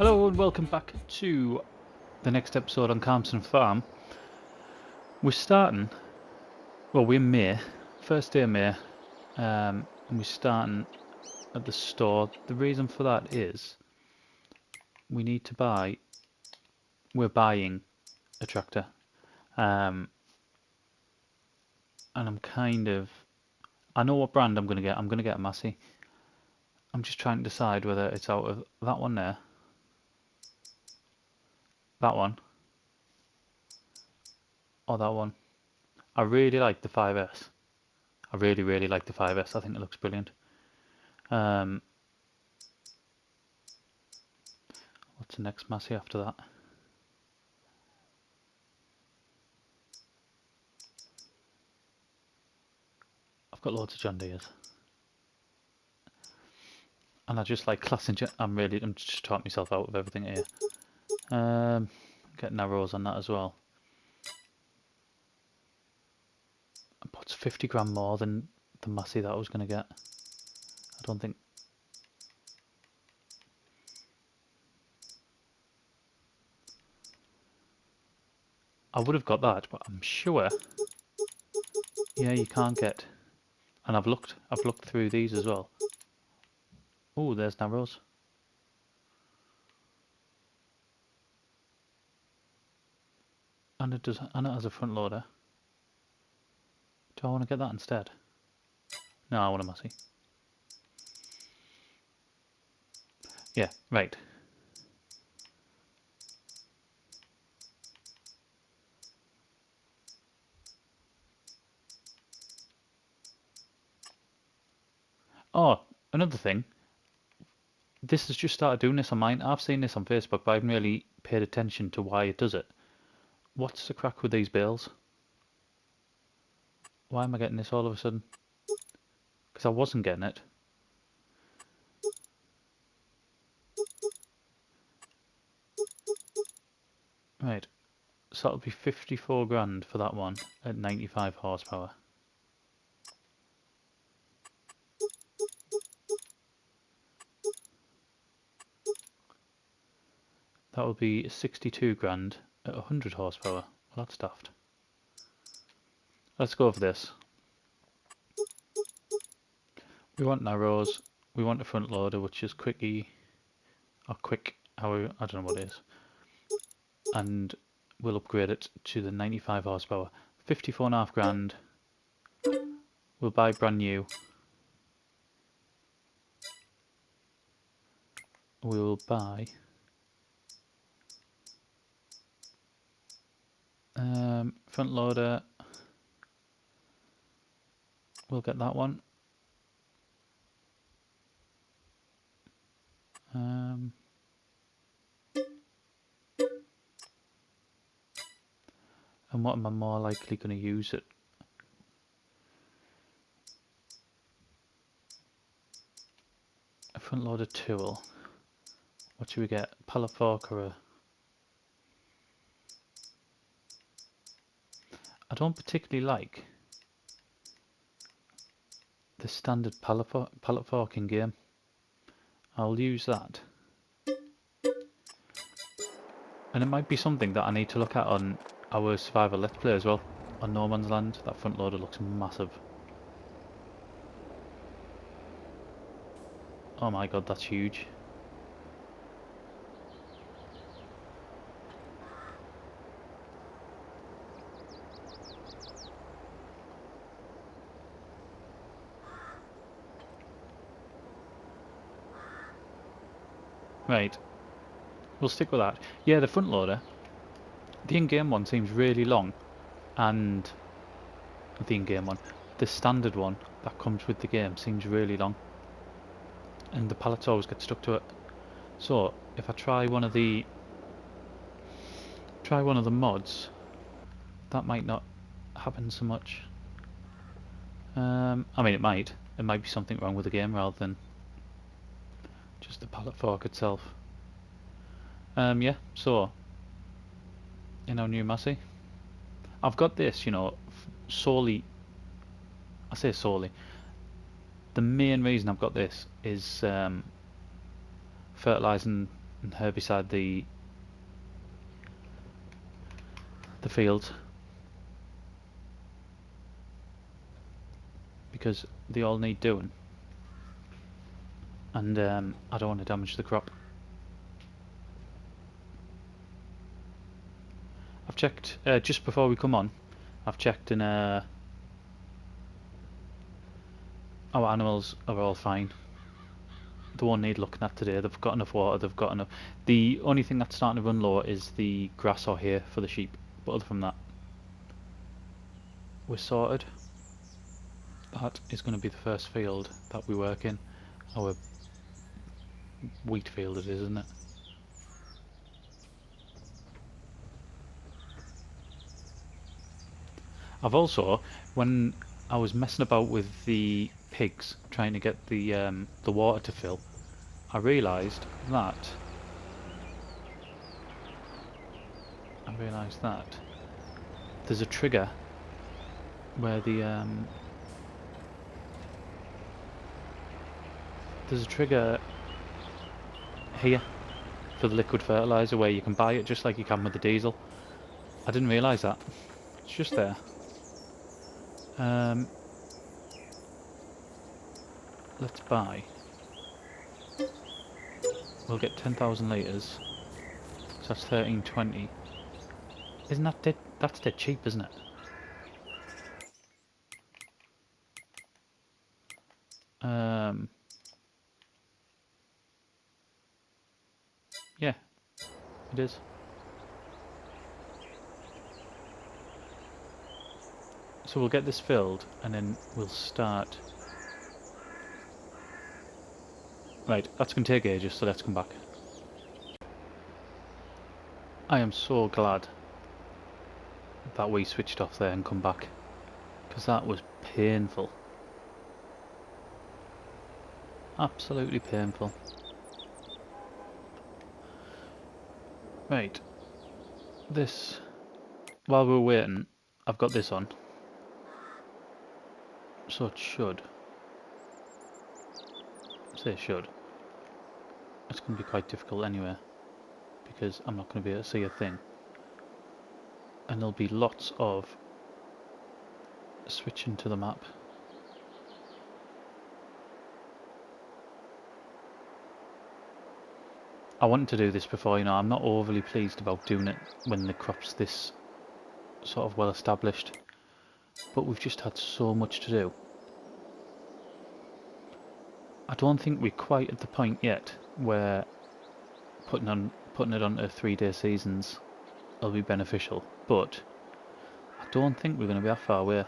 Hello and welcome back to the next episode on Calmsden Farm. We're starting, well, we're in May, first day of May, and we're starting at the store. The reason for that is we need to buy, we're buying a tractor, and I'm I know what brand I'm going to get. I'm going to get a Massey. I'm just trying to decide whether it's out of that one there, that one, or that one. I really like the 5S. I really like the 5S. I think it looks brilliant. What's the next Massey after that? I've got loads of John Deeres. And I just like classing. I'm just talking myself out of everything here. Get narrows on that as well. But it's 50 grand more than the Massey that I was going to get. I don't think. I would have got that, but I'm sure. Yeah, you can't get. And I've looked through these as well. Oh, there's narrows. And it has a front loader. Do I want to get that instead? No, I want a Massey. Yeah, right. Oh, another thing. This has just started doing this on mine. I've seen this on Facebook, but I haven't really paid attention to why it does it. What's the crack with these bales? Why am I getting this all of a sudden? Because I wasn't getting it. Right, so that'll be 54 grand for that one at 95 horsepower. That will be 62 grand at 100 horsepower. Well, that's daft. Let's go for this. We want narrows. We want a front loader, which is quick, however, I don't know what it is. And we'll upgrade it to the 95 horsepower. 54.5 grand. We'll buy brand new. We will buy front loader. We'll get that one. And what am I more likely going to use it? A front loader tool. What should we get? Pallet fork or a... I don't particularly like the standard pallet fork in game. I'll use that. And it might be something that I need to look at on our Survivor Let's Play as well. On No Man's Land, that front loader looks massive. Oh my god, that's huge. Right, we'll stick with that. Yeah, the front loader, the in-game one seems really long, and the standard one that comes with the game seems really long, and the pallets always get stuck to it. So if I try one of the mods, that might not happen so much. I mean, it might be something wrong with the game rather than just the pallet fork itself. Yeah, so in our new Massey, I've got this, you know, solely. I say solely. The main reason I've got this is fertilizing and herbicide the fields, because they all need doing, and I don't want to damage the crop. I've checked just before we come on. I've checked, and our animals are all fine. They won't need looking at today. They've got enough water. They've got enough. The only thing that's starting to run low is the grass or hay for the sheep. But other than that, we're sorted. That is going to be the first field that we work in. Our wheat field it is, isn't it? I've also, when I was messing about with the pigs, trying to get the water to fill, I realised that there's a trigger where there's a trigger here for the liquid fertilizer where you can buy it just like you can with the diesel. I didn't realise that. It's just there. Let's buy. We'll get 10,000 litres. So that's 1320. Isn't that dead? That's dead cheap, isn't it? Yeah, it is. So we'll get this filled and then we'll start. Right, that's going to take ages, so let's come back. I am so glad that we switched off there and come back, because that was painful. Absolutely painful. Right, this, while we're waiting, I've got this on, so it should. Say should. It's going to be quite difficult anyway, because I'm not going to be able to see a thing. And there'll be lots of switching to the map. I wanted to do this before, you know, I'm not overly pleased about doing it when the crop's this sort of well established, but we've just had so much to do. I don't think we're quite at the point yet where putting it onto 3-day seasons will be beneficial, but I don't think we're going to be that far away.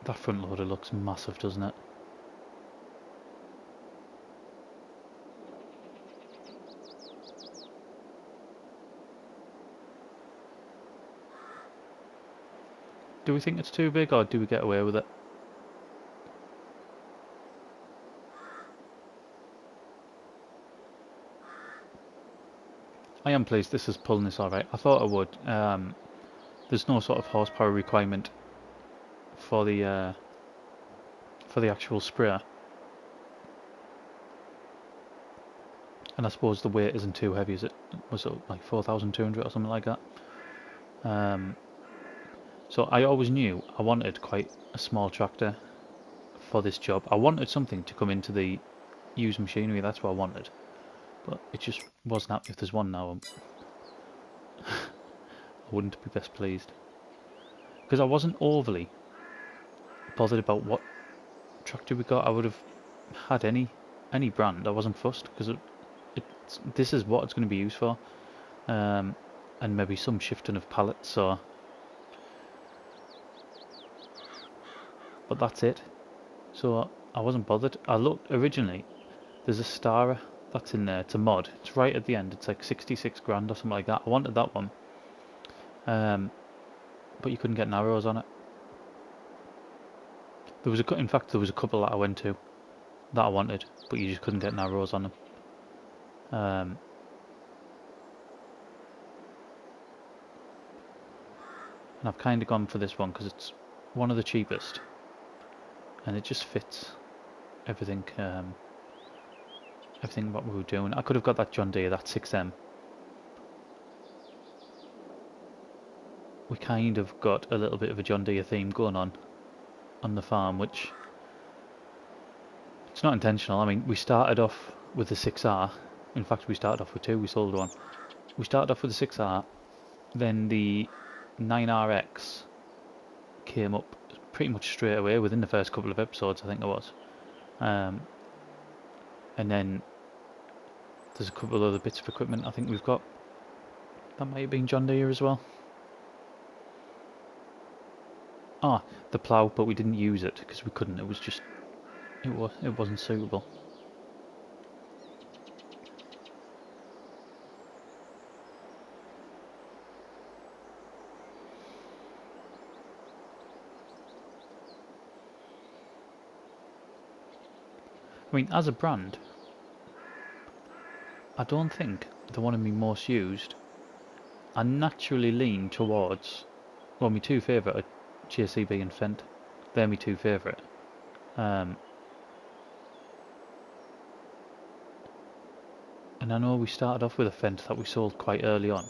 That front loader looks massive, doesn't it? Do we think it's too big, or do we get away with it? I am pleased this is pulling this alright. I thought I would. There's no sort of horsepower requirement for the actual sprayer, and I suppose the weight isn't too heavy, is it? Was it like 4,200 or something like that? So I always knew I wanted quite a small tractor for this job. I wanted something to come into the used machinery, that's what I wanted. But it just wasn't happening. If there's one now, I wouldn't be best pleased. Because I wasn't overly bothered about what tractor we got. I would have had any brand. I wasn't fussed, because this is what it's going to be used for. And maybe some shifting of pallets, or... But that's it. So I wasn't bothered. I looked originally, there's a Stara that's in there, it's a mod, it's right at the end, it's like 66 grand or something like that. I wanted that one, but you couldn't get narrows on it. There was in fact there was a couple that I went to that I wanted, but you just couldn't get narrows on them. And I've kind of gone for this one because it's one of the cheapest, and it just fits everything. Everything what we were doing. I could have got that John Deere, that 6M. We kind of got a little bit of a John Deere theme going on the farm, which it's not intentional. I mean, we started off with the 6R. In fact, we started off with two. We sold one. We started off with the 6R, then the 9RX came up pretty much straight away within the first couple of episodes, I think it was. And then there's a couple of other bits of equipment I think we've got. That might have been John Deere as well. Ah, the plough, but we didn't use it because we couldn't. It was just, it wasn't suitable. I mean, as a brand, I don't think they're one of my most used. I naturally lean towards, well, my two favourite are JCB and Fendt. They're my two favourite. And I know we started off with a Fendt that we sold quite early on.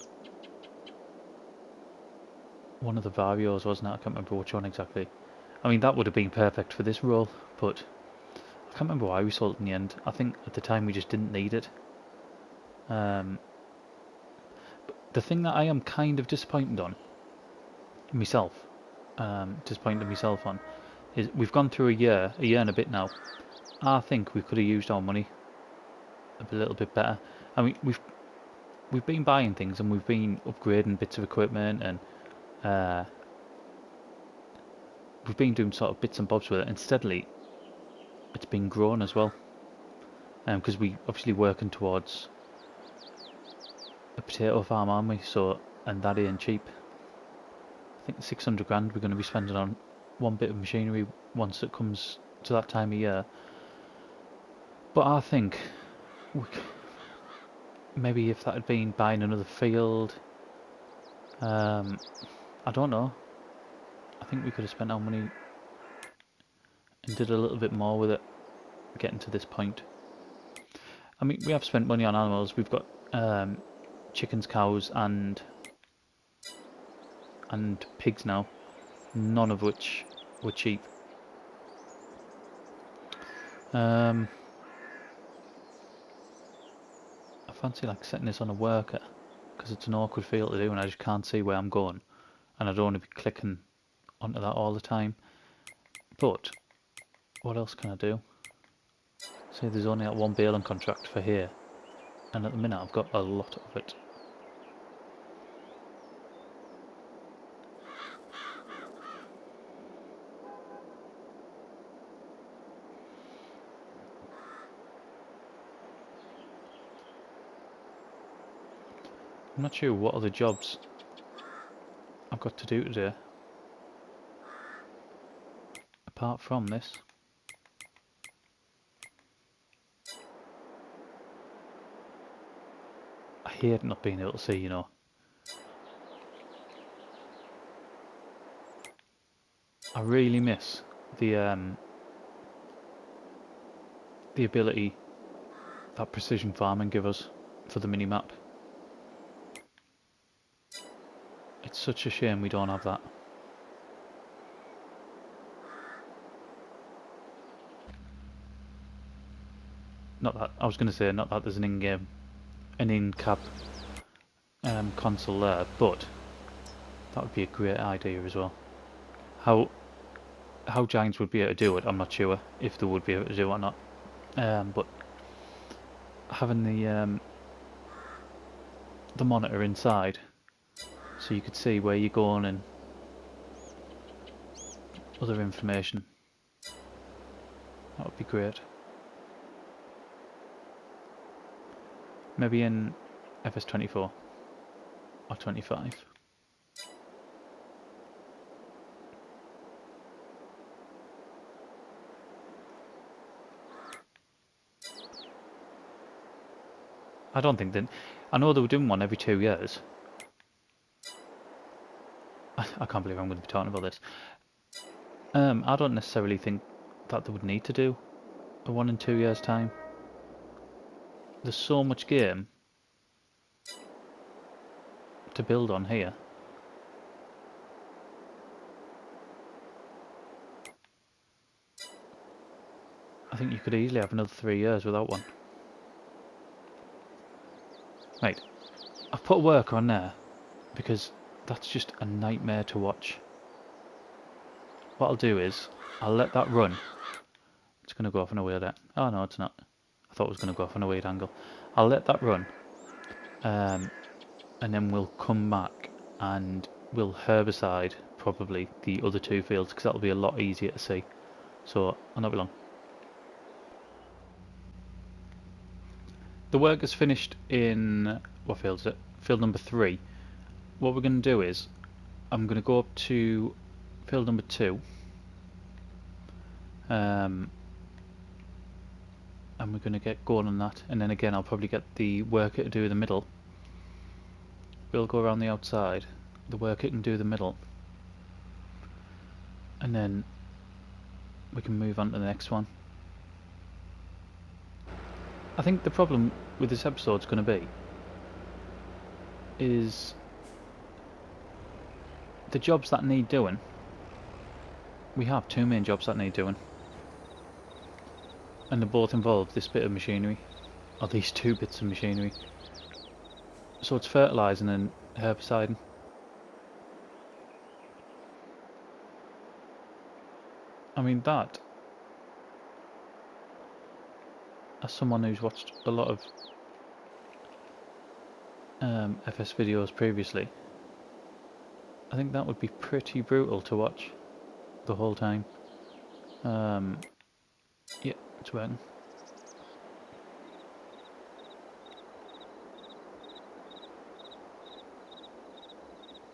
One of the Varios, wasn't it? I can't remember which one exactly. I mean, that would have been perfect for this role, but I can't remember why we sold it in the end. I think at the time we just didn't need it. The thing that I am kind of disappointed on, myself, disappointed myself on, is we've gone through a year and a bit now. I think we could have used our money a little bit better. I mean, we've been buying things and we've been upgrading bits of equipment, and we've been doing sort of bits and bobs with it, and steadily it's been growing as well. Because we obviously working towards a potato farm, aren't we? So, and that ain't cheap. I think 600 grand we're going to be spending on one bit of machinery once it comes to that time of year. But I think maybe if that had been buying another field, I don't know. I think we could have spent our money and did a little bit more with it, getting to this point. I mean, we have spent money on animals. We've got chickens, cows, and pigs now, none of which were cheap. I fancy like setting this on a worker because it's an awkward field to do and I just can't see where I'm going, and I don't want to be clicking onto that all the time. But what else can I do? Say there's only that one baling contract for here, and at the minute I've got a lot of it. I'm not sure what other jobs I've got to do today apart from this. I hate not being able to see, you know. I really miss the ability that precision farming give us for the mini-map. It's such a shame we don't have that. Not that, I was going to say, not that there's an in-game, an in-cab console there, but that would be a great idea as well. How Giants would be able to do it, I'm not sure if they would be able to do it or not. But having the monitor inside, so you could see where you're going and other information, that would be great. Maybe in FS24 or 25. I don't think that... I know they were doing one every 2 years. I can't believe I'm going to be talking about this. I don't necessarily think that they would need to do a 1 in 2 years time. There's so much game to build on here. I think you could easily have another 3 years without one. Right, I've put a worker on there because that's just a nightmare to watch. What I'll do is, I'll let that run. It's going to go off on a weird... Oh no, it's not. I thought it was going to go off on a weird angle. I'll let that run. And then we'll come back and we'll herbicide probably the other 2 fields because that'll be a lot easier to see. So, I'll not be long. The work is finished in... what field is it? Field number 3. What we're going to do is, I'm going to go up to field number 2. And we're going to get going on that. And then again, I'll probably get the worker to do the middle. We'll go around the outside. The worker can do the middle. And then we can move on to the next one. I think the problem with this episode is going to be is the jobs that need doing. We have 2 main jobs that need doing, and they both involve this bit of machinery, or these 2 bits of machinery. So it's fertilising and herbiciding. I mean that, as someone who's watched a lot of FS videos previously, I think that would be pretty brutal to watch the whole time. Yeah, it's working.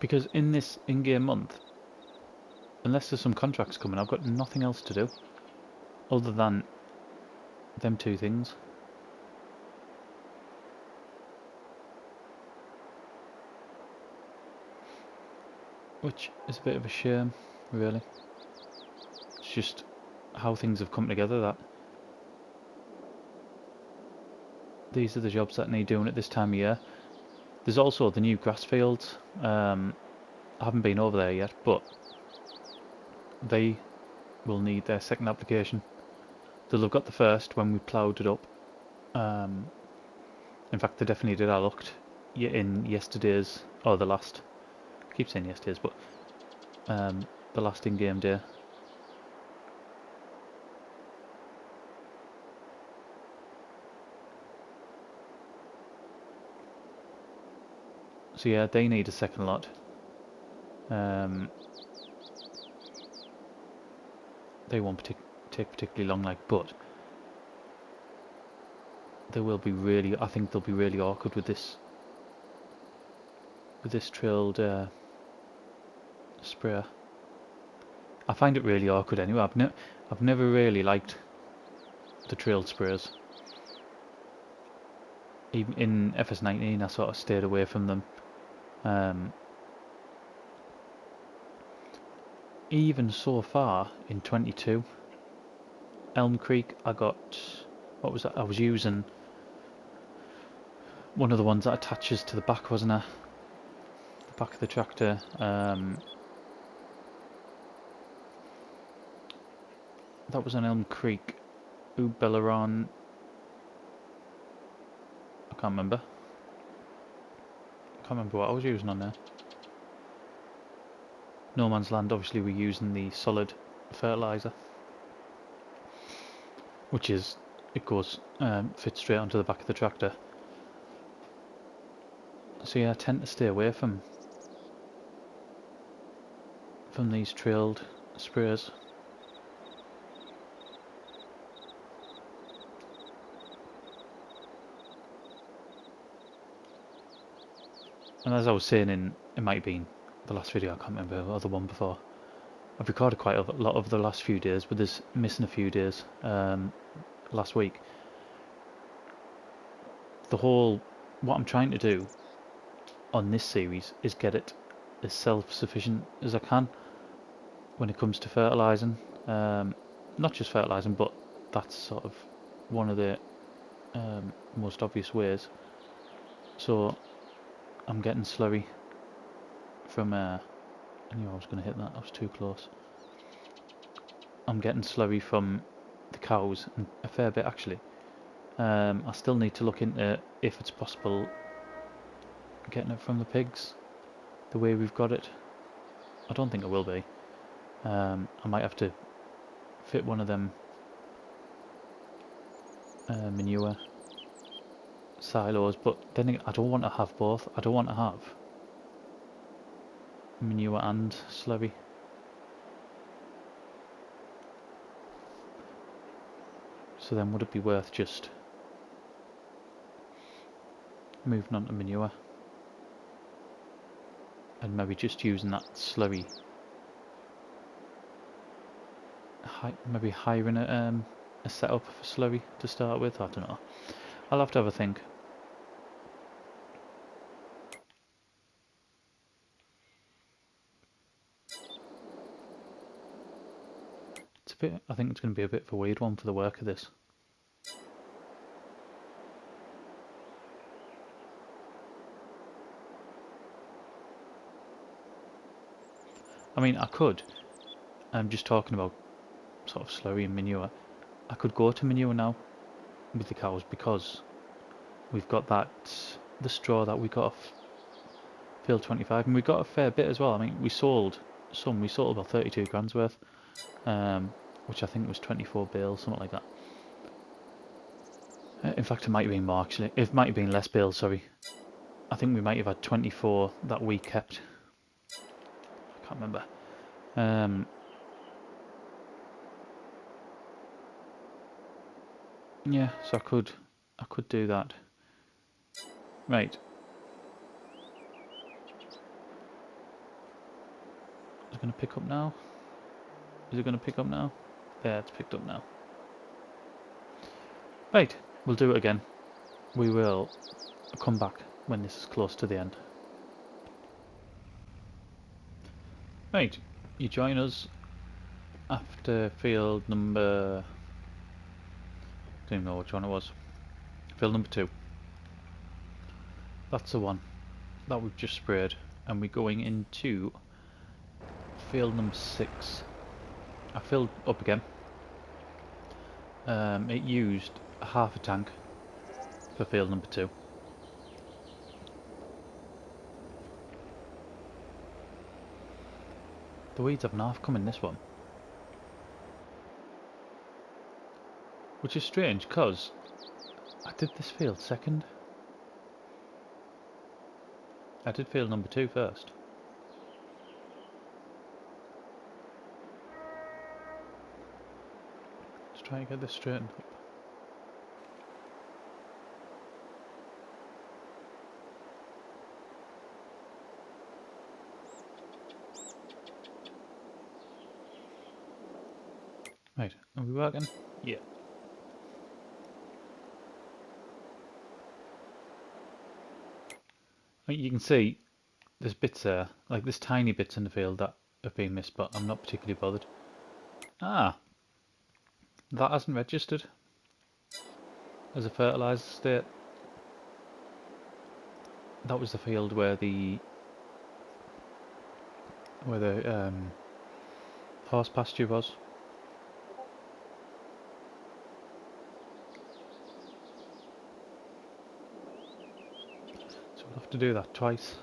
Because in this in-game month, unless there's some contracts coming, I've got nothing else to do other than them 2 things. Which is a bit of a shame, really. It's just how things have come together that these are the jobs that need doing at this time of year. There's also the new grass fields. I haven't been over there yet, but they will need their second application. They'll have got the first when we ploughed it up. In fact, they definitely did. I looked in yesterday's, or the last, I keep saying yesterday's, but the last in-game day. So yeah, they need a second lot. They won't take particularly long, like, but they will be really. I think they'll be really awkward with this trailed sprayer. I find it really awkward anyway. I've never really liked the trailed sprayers. Even in FS19, I sort of stayed away from them. Even so far in 22, Elm Creek, I got, what was that? I was using one of the ones that attaches to the back, wasn't I? The back of the tractor. That was on Elm Creek. Ubelaron. I can't remember. I can't remember what I was using on there. No Man's Land, obviously we're using the solid fertilizer, which is, it goes, fits straight onto the back of the tractor. So yeah, I tend to stay away from these trailed sprayers. And as I was saying it might have been the last video, I can't remember, or the one before, I've recorded quite a lot of the last few days, but there's missing a few days last week. The whole what I'm trying to do on this series is get it as self-sufficient as I can when it comes to fertilising. Not just fertilising, but that's sort of one of the most obvious ways. So I'm getting slurry from I knew I was going to hit that, I was too close. I'm getting slurry from the cows, and a fair bit actually. I still need to look into if it's possible getting it from the pigs the way we've got it. I don't think it will be. I might have to fit one of them manure silos, but then again, I don't want to have both. I don't want to have manure and slurry. So then would it be worth just moving on to manure and maybe just using that slurry, maybe hiring a setup for slurry to start with? I don't know, I'll have to have a think. It's a bit, I think it's going to be a bit of a weird one for the work of this. I mean, I could, I'm just talking about sort of slurry and manure. I could go to manure now with the cows because we've got that, the straw that we got off field 25, and we got a fair bit as well. I mean, we sold about 32 grand's worth, which I think was 24 bales, something like that. In fact, it might have been more actually. It might have been less bales, sorry. I think we might have had 24 that we kept. I can't remember. Yeah, so I could do that. Right. Is it going to pick up now? Is it going to pick up now? Yeah, it's picked up now. Right, we'll do it again. We will come back when this is close to the end. Right, you join us after field number... I don't even know which one it was. Field number 2. That's the one that we've just sprayed, and we're going into field number 6. I filled up again. It used half a tank for field number 2. The weeds have half come in this one, which is strange because I did this field second. I did field number 2 first. Let's try and get this straightened up. Right, are we working? Yeah. You can see there's bits there, like there's tiny bits in the field that have been missed, but I'm not particularly bothered. Ah, that hasn't registered as a fertilizer state. That was the field where the horse pasture was. So we'll have to do that twice.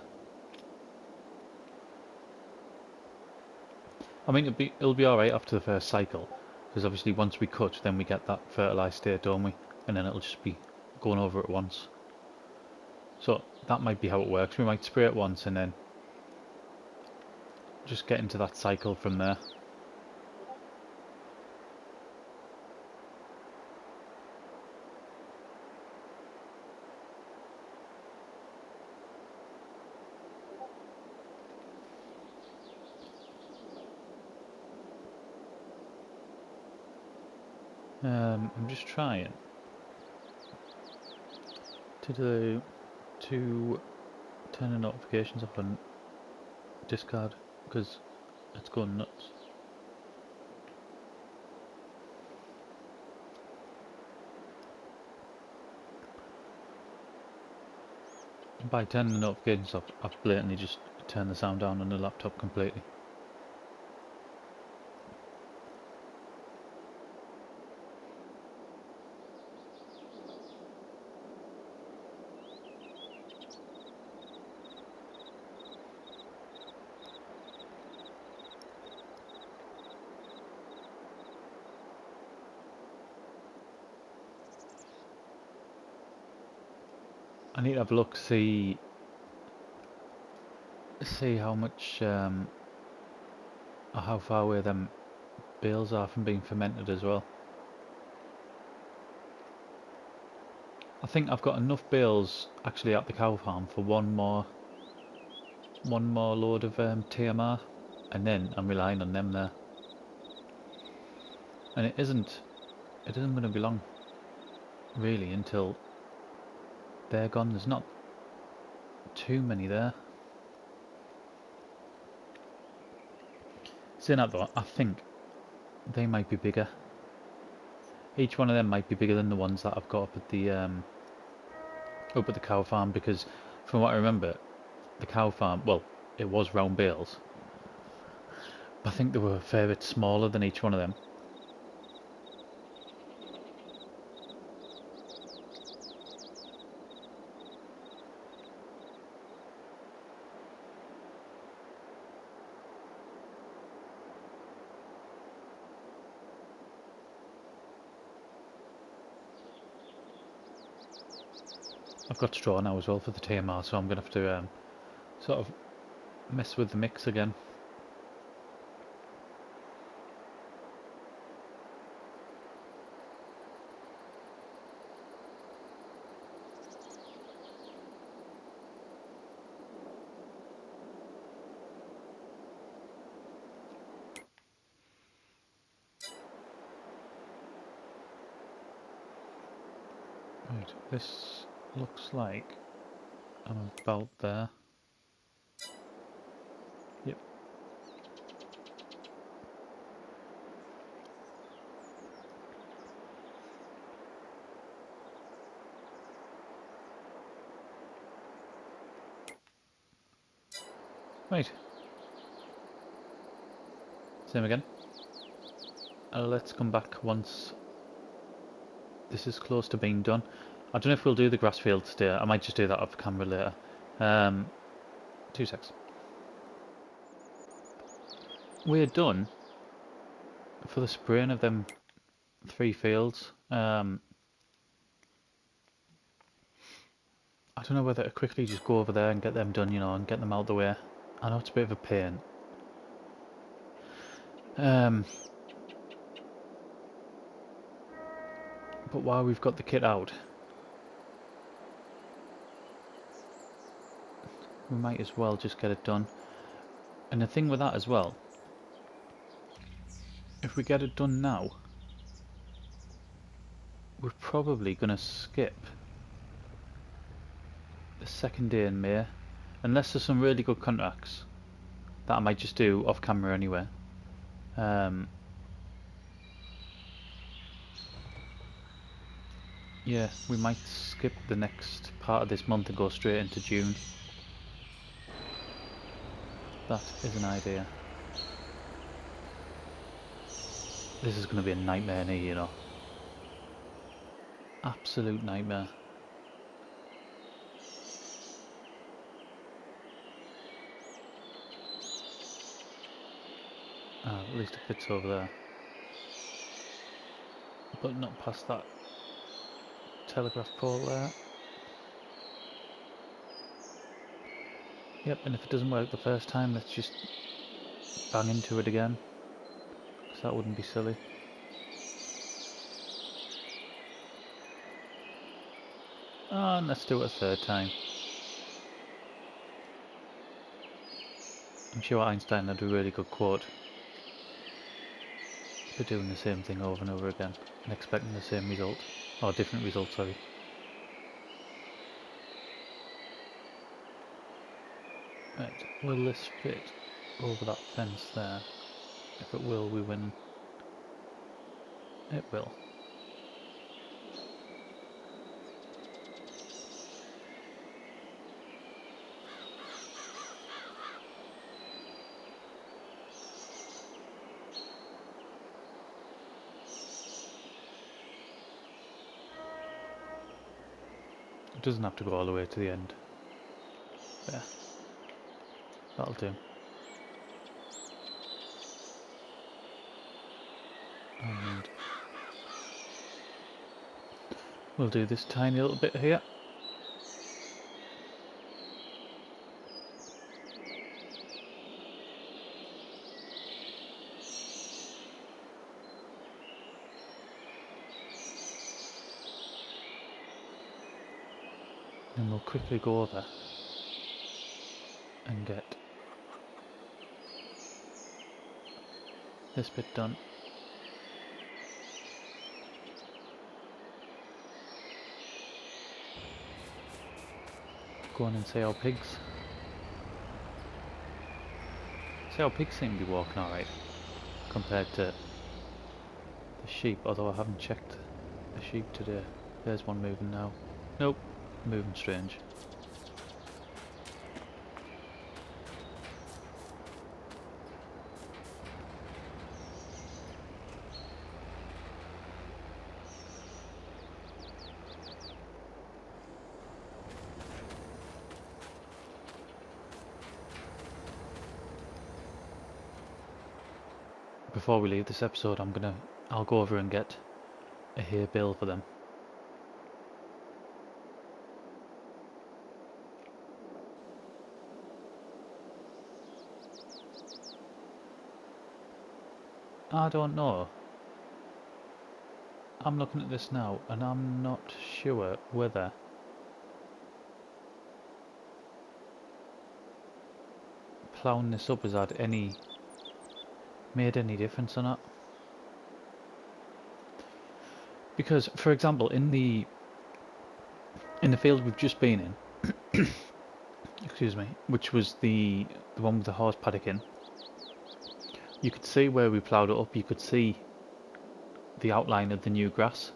I mean, it'll be alright after the first cycle, because obviously once we cut, then we get that fertilised state, don't we? And then it'll just be going over it once. So that might be how it works. We might spray it once and then just get into that cycle from there. I'm just trying to do to turn the notifications off and discard because it's going nuts. By turning the notifications off, I've blatantly just turned the sound down on the laptop completely. I need to have a look, see how much or how far away them bales are from being fermented as well. I think I've got enough bales actually at the cow farm for one more load of TMR, and then I'm relying on them there. And it isn't going to be long really until they're gone. There's not too many there. Saying that though, I think they might be bigger. Each one of them might be bigger than the ones that I've got up at the cow farm, because from what I remember, the cow farm, well, it was round bales, but I think they were a fair bit smaller than each one of them. I've got straw now as well for the TMR, so I'm going to have to sort of mess with the mix again. Right, this looks like I'm about there. Yep. Right. Same again. Let's come back once this is close to being done. I don't know if we'll do the grass field today. I might just do that off camera later. 2 secs. We're done for the spraying of them 3 fields. I don't know whether to quickly just go over there and get them done, you know, and get them out of the way. I know it's a bit of a pain. But while we've got the kit out, we might as well just get it done. And the thing with that as well, if we get it done now, we're probably going to skip the second day in May, unless there's some really good contracts that I might just do off camera anyway. Yeah, we might skip the next part of this month and go straight into June. That is an idea. This is going to be a nightmare in here, you know. Absolute nightmare. At least it fits over there. But not past that telegraph pole there. Yep, and if it doesn't work the first time, let's just bang into it again, because that wouldn't be silly. And let's do it a third time. I'm sure Einstein had a really good quote for doing the same thing over and over again and expecting the same result, or different result, sorry. Right, will this fit over that fence there? If it will, we win. It will. It doesn't have to go all the way to the end. There. That'll do. And we'll do this tiny little bit here. And we'll quickly go over and get this bit done. Go on and see our pigs. See how pigs seem to be walking alright compared to the sheep, although I haven't checked the sheep today. There's one moving now. Nope, moving strange. Before we leave this episode, I'll go over and get a hay bale for them. I don't know. I'm looking at this now and I'm not sure whether ploughing this up has made any difference or not. Because, for example, in the field we've just been in, excuse me, which was the one with the horse paddock in, you could see where we ploughed it up. You could see the outline of the new grass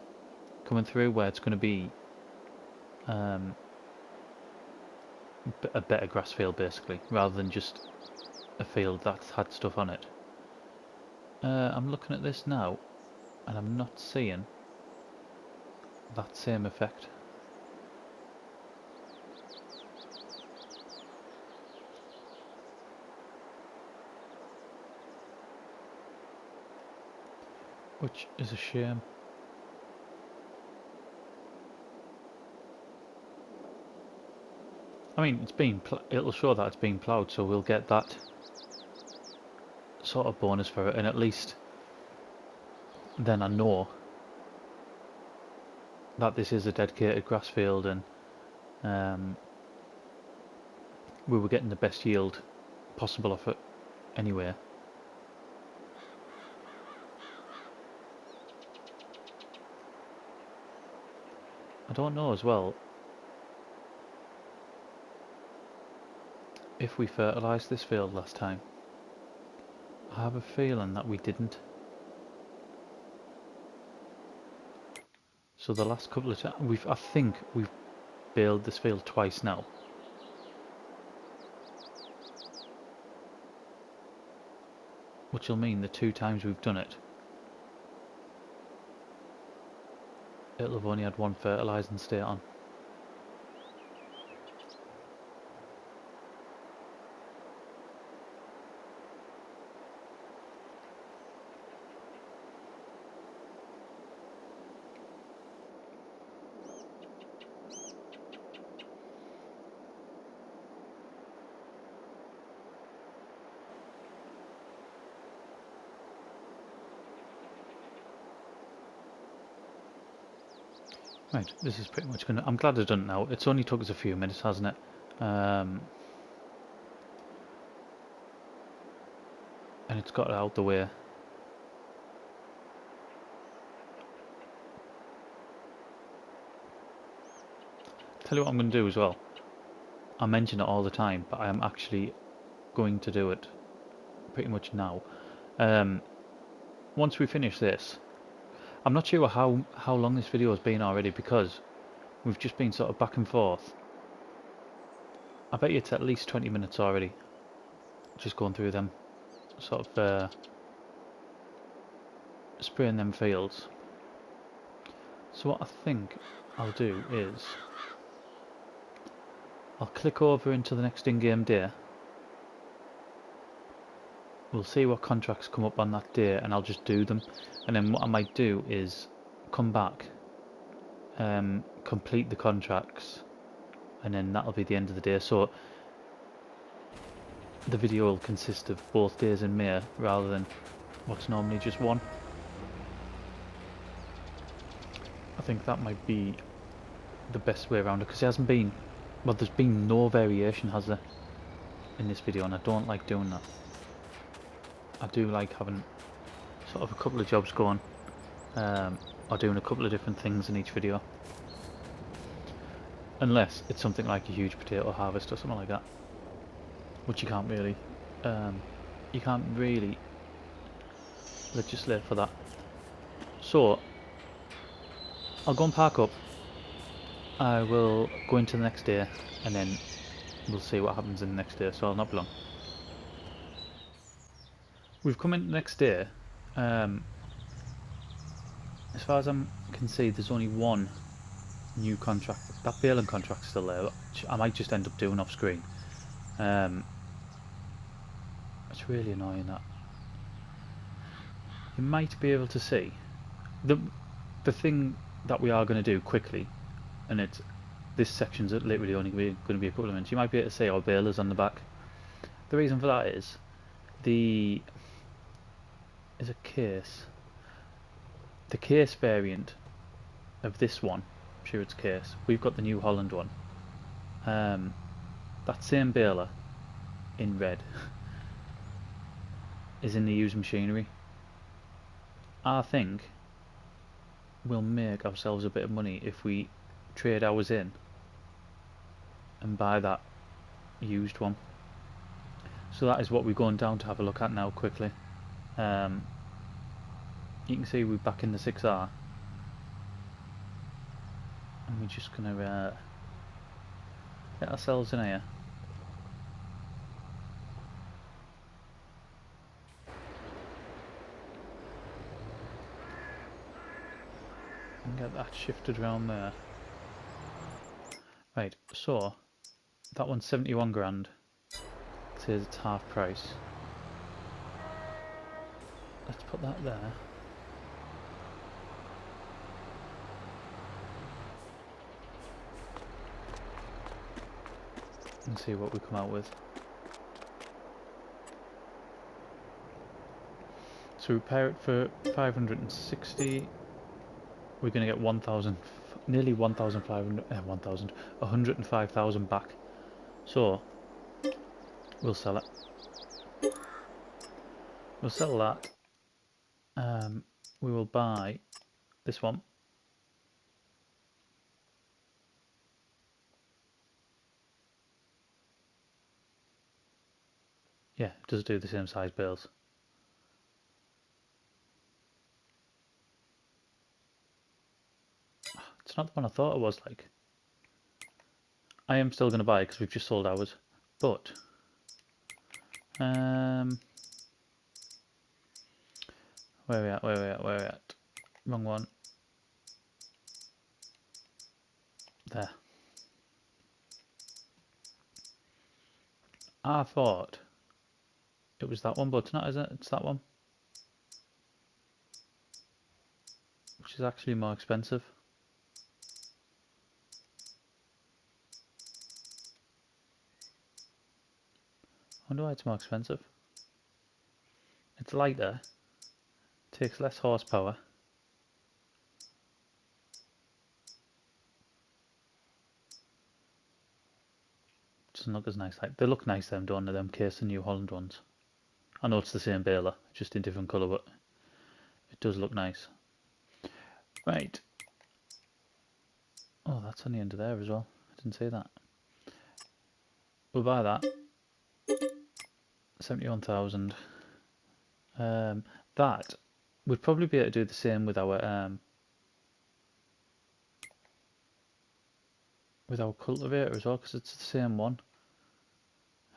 coming through, where it's going to be a better grass field, basically, rather than just a field that's had stuff on it. I'm looking at this now, and I'm not seeing that same effect. Which is a shame. I mean, it'll show that it's been ploughed, so we'll get that sort of bonus for it, and at least then I know that this is a dedicated grass field, and we were getting the best yield possible off it anyway. I don't know as well if we fertilised this field last time. I have a feeling that we didn't. So the last couple of times, I think we've baled this field twice now. Which will mean the 2 times we've done it, it'll have only had 1 fertilising state on. Right, this is pretty much gonna... I'm glad I've done it now. It's only took us a few minutes, hasn't it? And it's got it out the way. Tell you what I'm going to do as well. I mention it all the time, but I am actually going to do it pretty much now. Once we finish this, I'm not sure how long this video has been already, because we've just been sort of back and forth. I bet you it's at least 20 minutes already, just going through them, sort of spraying them fields. So what I think I'll do is I'll click over into the next in-game day. We'll see what contracts come up on that day, and I'll just do them. And then what I might do is come back, complete the contracts, and then that'll be the end of the day. So the video will consist of both days in May rather than what's normally just one. I think that might be the best way around it, because there hasn't been, well, there's been no variation, has there, in this video, and I don't like doing that. I do like having sort of a couple of jobs going, or doing a couple of different things in each video, unless it's something like a huge potato harvest or something like that, which you can't really legislate for that. So I'll go and park up, I will go into the next day, and then we'll see what happens in the next day, so I'll not be long. We've come in the next day. As far as I can see, there's only one new contract. That baling contract's still there, which I might just end up doing off screen. It's really annoying that. You might be able to see the thing that we are going to do quickly, and this section's literally only going to be a couple of minutes. You might be able to see our balers on the back. The reason for that is the case variant of this one. I'm sure it's case. We've got the New Holland one. That same baler in red is in the used machinery. I think we'll make ourselves a bit of money if we trade ours in and buy that used one. So that is what we're going down to have a look at now quickly. You can see we're back in the 6R, and we're just going to get ourselves in here. And get that shifted around there. Right, so that one's 71 grand. It says it's half price. Let's put that there. And see what we come out with. So repair it for 560. We're going to get 1,000, nearly 1,500, 105,000 back. So we'll sell it. We'll sell that. We will buy this one. Yeah, it does do the same size bales. It's not the one I thought it was like. I am still going to buy it because we've just sold ours. But where are we at? Where are we at? Wrong one. There. I thought it was that one, but it's not, is it? It's that one. Which is actually more expensive. I wonder why it's more expensive. It's lighter, takes less horsepower. Doesn't look as nice. Like they look nice, them, don't they? Them Case and New Holland ones. I know it's the same baler, just in different colour, but it does look nice. Right. Oh, that's on the end of there as well. I didn't say that. we'll buy that. 71,000. That we'd probably be able to do the same with our cultivator as well, because it's the same one.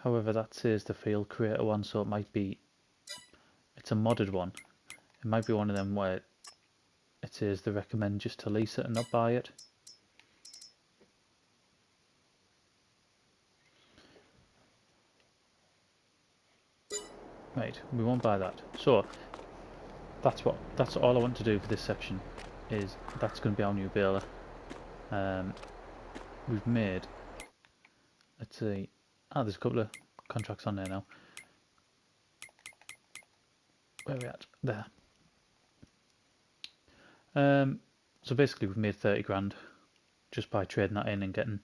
However, that says the field creator one, so it might be, it's a modded one. It might be one of them where it says they recommend just to lease it and not buy it. Right, we won't buy that. So that's all I want to do for this section. Is that's going to be our new baler. We've made, let's see, there's a couple of contracts on there now. Where are we at? There. So basically we've made 30 grand just by trading that in and getting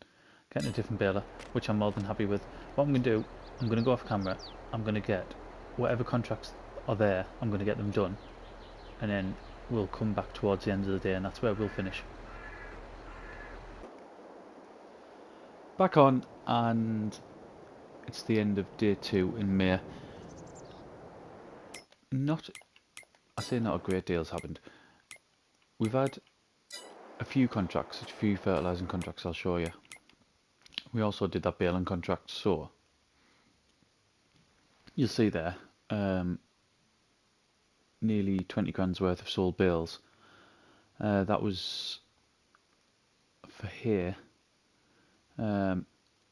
a different baler, which I'm more than happy with. What I'm going to do, I'm going to go off camera, I'm going to get whatever contracts are there, I'm going to get them done, and then we'll come back towards the end of the day and that's where we'll finish. Back on, and it's the end of day 2 in May. I say not a great deal's happened. We've had a few contracts, a few fertilising contracts I'll show you. We also did that baling contract, so you'll see there nearly 20 grand's worth of sold bales. That was for here, and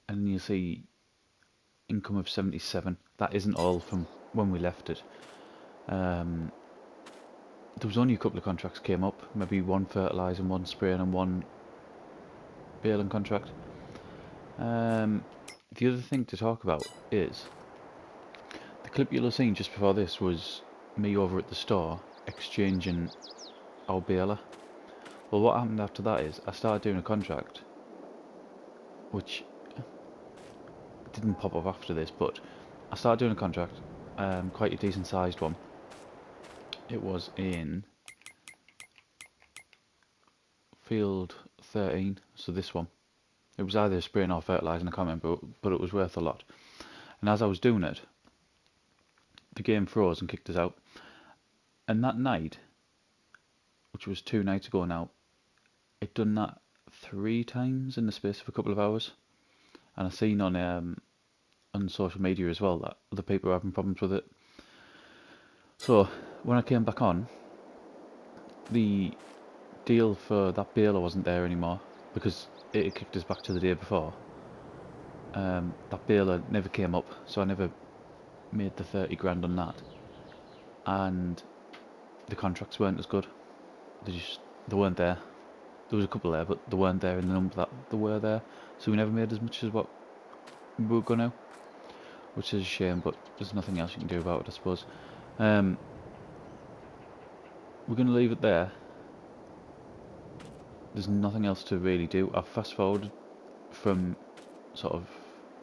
you'll see income of 77. That isn't all from when we left it. There was only a couple of contracts came up, maybe one fertilising, one spraying and one baling contract. The other thing to talk about is the clip you'll have seen just before this was me over at the store exchanging our baler. Well, what happened after that is I started doing a contract which didn't pop up after this, but I started doing a contract, quite a decent sized one. It was in field 13, so this one. It was either spraying or fertilising, I can't remember, but it was worth a lot. And as I was doing it, the game froze and kicked us out. And that night, which was 2 nights ago now, it done that 3 times in the space of a couple of hours. And I've seen on social media as well that other people are having problems with it. So when I came back on, the deal for that baler wasn't there anymore because it kicked us back to the day before. That baler never came up, so I never made the 30 grand on that, and the contracts weren't as good. They weren't there. There was a couple there, but they weren't there in the number that they were there, so we never made as much as what we were gonna, which is a shame, but there's nothing else you can do about it, I suppose. We're gonna leave it there. There's nothing else to really do. I've fast forwarded from sort of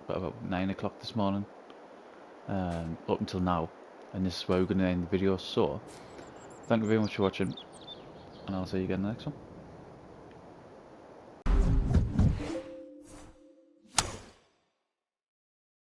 about 9 o'clock this morning up until now, and this is where we're going to end the video. So thank you very much for watching, and I'll see you again in the next one.